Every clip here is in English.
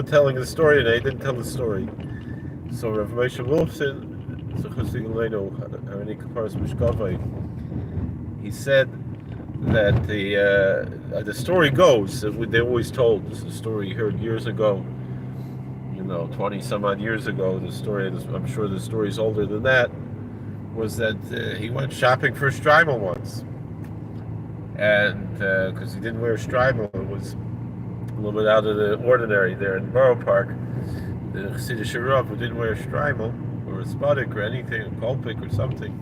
telling the story, and they didn't tell the story. So Rav Moshe Wolfson, he said that the story goes that they always told. This is a story he heard years ago. 20 some odd years ago. The story, I'm sure the story's older than that, was that he went shopping for shtreimel once, and because he didn't wear shtreimel, it was a little bit out of the ordinary there in Borough Park. The Chassidish Rav who didn't wear a shtreimel or a spudik or anything, a kolpik or something.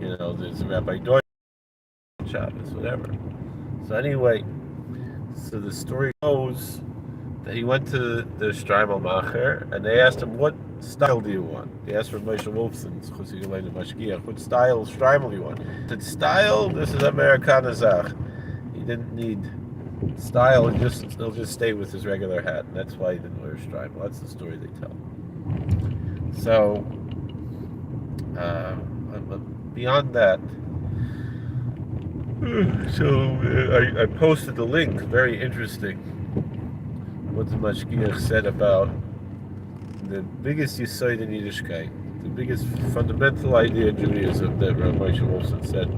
There's a Rabbi Doyle Shabbos, whatever. So anyway, so the story goes that he went to the shtreimel macher and they asked him, "What style do you want?" They asked Rav Moshe Wolfson, "What style shtreimel do you want?" He said, "Style, this is Americana Zach." He didn't need style, he'll just stay with his regular hat, and that's why he didn't wear a shtreimel. That's the story they tell. So, beyond that, I posted the link. Very interesting. What the Mashgiach said about the biggest yisoid in Yiddishkeit, the biggest fundamental idea of Judaism that Rav Moshe Wolfson said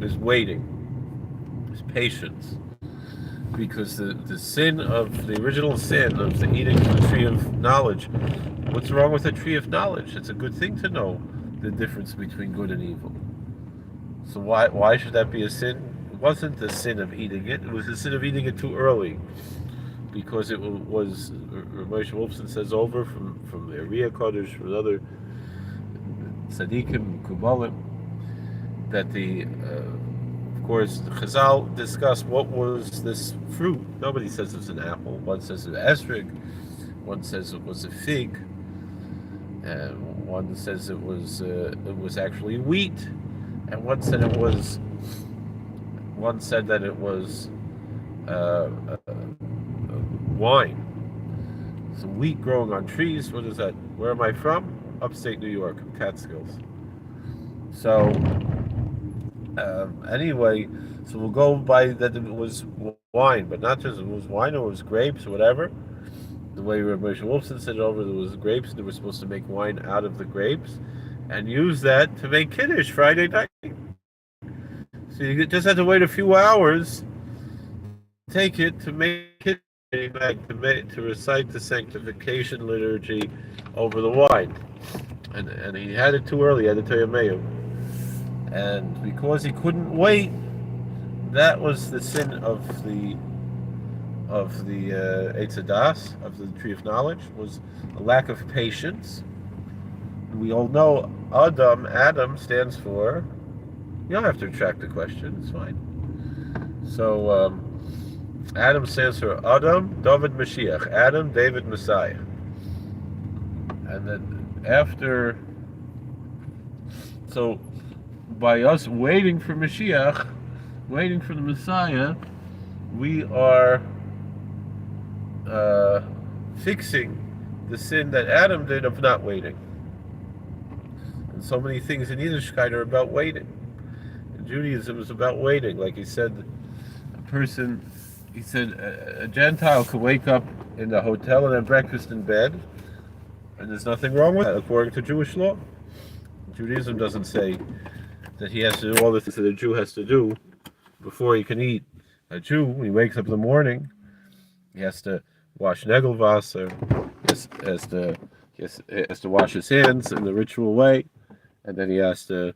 is waiting, is patience. Because the original sin of the eating of the tree of knowledge, what's wrong with the tree of knowledge? It's a good thing to know the difference between good and evil. So why should that be a sin? It wasn't the sin of eating it. It was the sin of eating it too early. Because it was, Rav Moshe Wolfson says over from the Ariya Kodesh, from other tzaddikim, kubalim, that of course, Chazal discussed what was this fruit. Nobody says it's an apple. One says it's esrog. One says it was a fig. And one says it was actually wheat. And one said that it was wine. So wheat growing on trees. What is that? Where am I from? Upstate New York, Catskills. So. Anyway, so we'll go by that it was wine, but not just it was wine, or it was grapes or whatever. The way Rav Moshe Wolfson said it over, there was grapes, and they were supposed to make wine out of the grapes and use that to make Kiddush Friday night. So you just had to wait a few hours, take it to make Kiddush Friday night, to recite the sanctification liturgy over the wine. And he had it too early, he had to tell you Mayu. And because he couldn't wait, that was the sin of the Eitz Hadas, of the tree of knowledge, was a lack of patience. We all know Adam stands for, you don't have to retract the question, it's fine. So Adam stands for Adam, David, Mashiach. Adam, David, Messiah. And then after, so by us waiting for Mashiach, waiting for the Messiah, we are fixing the sin that Adam did of not waiting. And so many things in Yiddishkeit are about waiting. And Judaism is about waiting. Like he said, a Gentile could wake up in the hotel and have breakfast in bed, and there's nothing wrong with that according to Jewish law. Judaism doesn't say that he has to do all the things that a Jew has to do before he can eat. A Jew, when he wakes up in the morning, he has to wash Negelwasser, has to wash his hands in the ritual way, and then he has to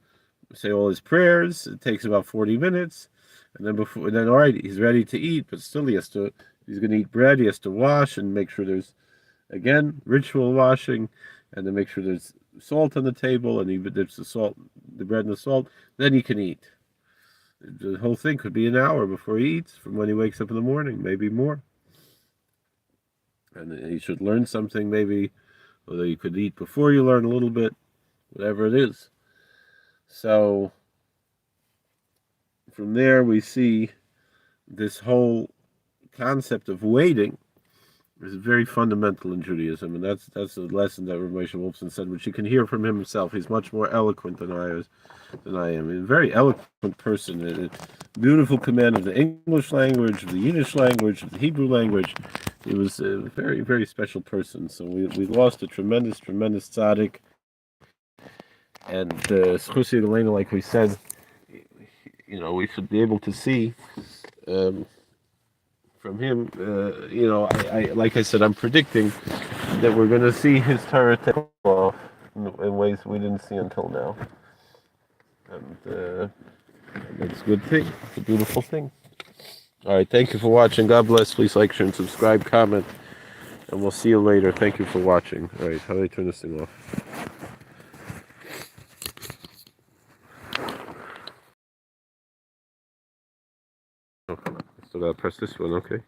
say all his prayers. It takes about 40 minutes, and then all right, he's ready to eat, but still he's going to eat bread. He has to wash and make sure there's, again, ritual washing, and then make sure there's salt on the table, and he dips the bread and the salt, then he can eat. The whole thing could be an hour before he eats, from when he wakes up in the morning, maybe more. And he should learn something, maybe, although you could eat before you learn a little bit, whatever it is. So from there we see this whole concept of waiting is very fundamental in Judaism, and that's a lesson that Rav Moshe Wolfson said, which you can hear from him himself. He's much more eloquent than I am. He's a very eloquent person, a beautiful command of the English language, of the Yiddish language, of the Hebrew language. he was a very, very special person. So we lost a tremendous, tremendous tzaddik. And Schusi Elena, like we said, we should be able to see um, from him. I like I said, I'm predicting that we're going to see his Torah take off in ways we didn't see until now. And it's a good thing. It's a beautiful thing. All right, thank you for watching. God bless. Please like, share, and subscribe, comment, and we'll see you later. Thank you for watching. All right, how do I turn this thing off? Oh, I still gotta press this one, okay.